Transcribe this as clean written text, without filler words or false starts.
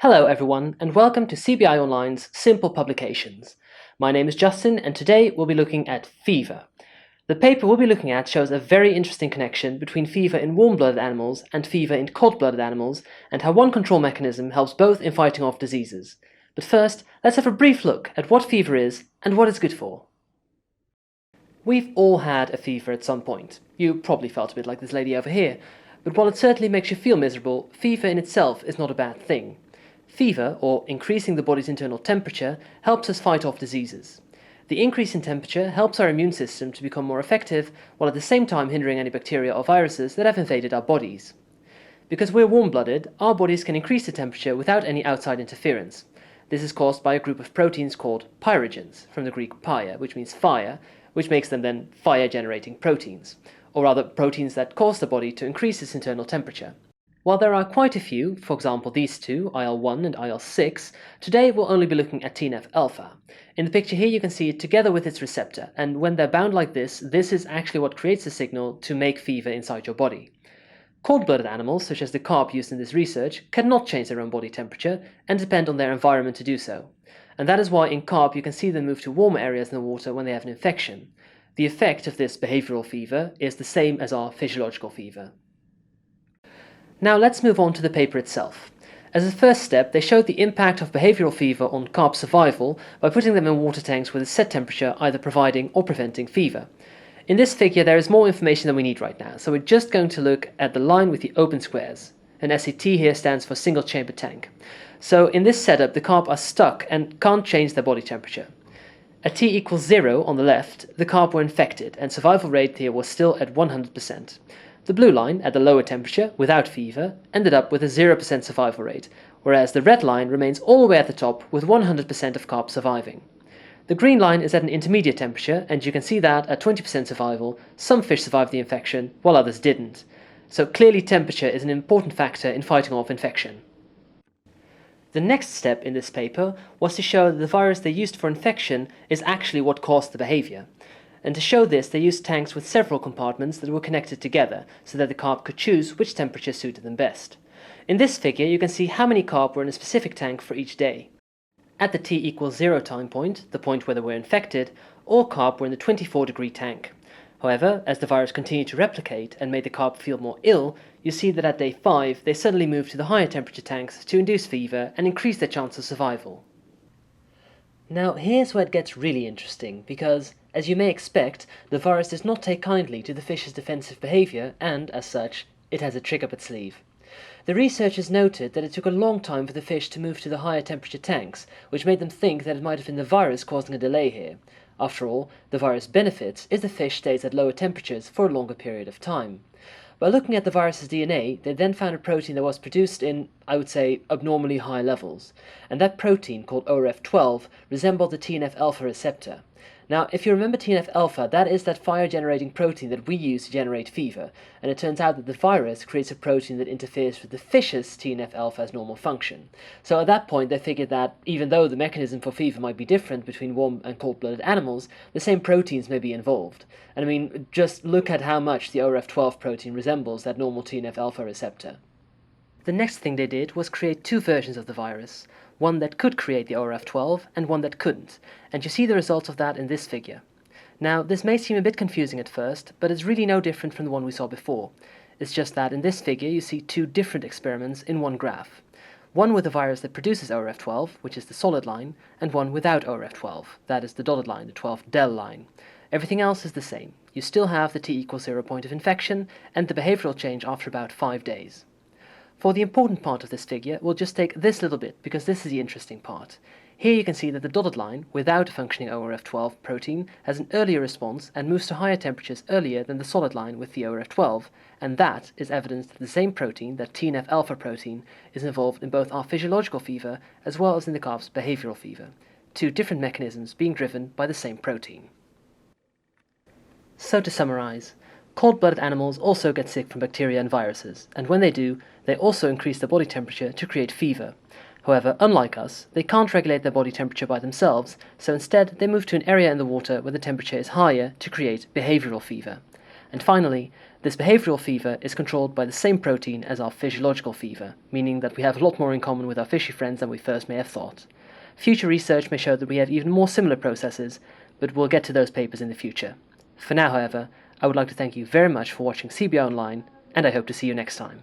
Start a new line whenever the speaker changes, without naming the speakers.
Hello everyone and welcome to CBI Online's Simple Publications. My name is Justin and today we'll be looking at fever. The paper we'll be looking at shows a very interesting connection between fever in warm-blooded animals and fever in cold-blooded animals and how one control mechanism helps both in fighting off diseases. But first, let's have a brief look at what fever is and what it's good for. We've all had a fever at some point. You probably felt a bit like this lady over here. But while it certainly makes you feel miserable, fever in itself is not a bad thing. Fever, or increasing the body's internal temperature, helps us fight off diseases. The increase in temperature helps our immune system to become more effective, while at the same time hindering any bacteria or viruses that have invaded our bodies. Because we're warm-blooded, our bodies can increase the temperature without any outside interference. This is caused by a group of proteins called pyrogens, from the Greek pia, which means fire, which makes them then fire-generating proteins, or rather proteins that cause the body to increase its internal temperature. While there are quite a few, for example these two, IL-1 and IL-6, today we'll only be looking at TNF-alpha. In the picture here you can see it together with its receptor, and when they're bound like this is actually what creates the signal to make fever inside your body. Cold-blooded animals, such as the carp used in this research, cannot change their own body temperature and depend on their environment to do so. And that is why in carp you can see them move to warmer areas in the water when they have an infection. The effect of this behavioral fever is the same as our physiological fever. Now let's move on to the paper itself. As a first step, they showed the impact of behavioral fever on carp survival by putting them in water tanks with a set temperature either providing or preventing fever. In this figure there is more information than we need right now, so we're just going to look at the line with the open squares. An SCT here stands for single chamber tank. So in this setup the carp are stuck and can't change their body temperature. At T equals 0 on the left, the carp were infected and survival rate here was still at 100%. The blue line, at the lower temperature, without fever, ended up with a 0% survival rate, whereas the red line remains all the way at the top with 100% of carp surviving. The green line is at an intermediate temperature, and you can see that at 20% survival, some fish survived the infection, while others didn't. So clearly temperature is an important factor in fighting off infection. The next step in this paper was to show that the virus they used for infection is actually what caused the behavior. And to show this, they used tanks with several compartments that were connected together, so that the carp could choose which temperature suited them best. In this figure, you can see how many carp were in a specific tank for each day. At the T equals 0 time point, the point where they were infected, all carp were in the 24-degree tank. However, as the virus continued to replicate and made the carp feel more ill, you see that at day 5, they suddenly moved to the higher temperature tanks to induce fever and increase their chance of survival. Now here's where it gets really interesting, because, as you may expect, the virus does not take kindly to the fish's defensive behavior and, as such, it has a trick up its sleeve. The researchers noted that it took a long time for the fish to move to the higher temperature tanks, which made them think that it might have been the virus causing a delay here. After all, the virus benefits if the fish stays at lower temperatures for a longer period of time. By looking at the virus's DNA, they then found a protein that was produced in, I would say, abnormally high levels. And that protein, called ORF12, resembled the TNF-alpha receptor. Now, if you remember TNF-alpha, that is that fire-generating protein that we use to generate fever, and it turns out that the virus creates a protein that interferes with the fish's TNF-alpha's normal function. So at that point, they figured that even though the mechanism for fever might be different between warm and cold-blooded animals, the same proteins may be involved. And I mean, just look at how much the ORF12 protein resembles that normal TNF-alpha receptor. The next thing they did was create two versions of the virus, one that could create the ORF12 and one that couldn't, and you see the results of that in this figure. Now, this may seem a bit confusing at first, but it's really no different from the one we saw before. It's just that in this figure you see two different experiments in one graph. One with a virus that produces ORF12, which is the solid line, and one without ORF12, that is the dotted line, the 12 del line. Everything else is the same. You still have the T equals 0 point of infection and the behavioral change after about 5 days. For the important part of this figure, we'll just take this little bit, because this is the interesting part. Here you can see that the dotted line, without a functioning ORF12 protein, has an earlier response and moves to higher temperatures earlier than the solid line with the ORF12, and that is evidence that the same protein, that TNF-alpha protein, is involved in both our physiological fever as well as in the carp's behavioral fever, two different mechanisms being driven by the same protein. So to summarize, cold-blooded animals also get sick from bacteria and viruses, and when they do, they also increase their body temperature to create fever. However, unlike us, they can't regulate their body temperature by themselves, so instead they move to an area in the water where the temperature is higher to create behavioral fever. And finally, this behavioral fever is controlled by the same protein as our physiological fever, meaning that we have a lot more in common with our fishy friends than we first may have thought. Future research may show that we have even more similar processes, but we'll get to those papers in the future. For now, however, I would like to thank you very much for watching CBI Online, and I hope to see you next time.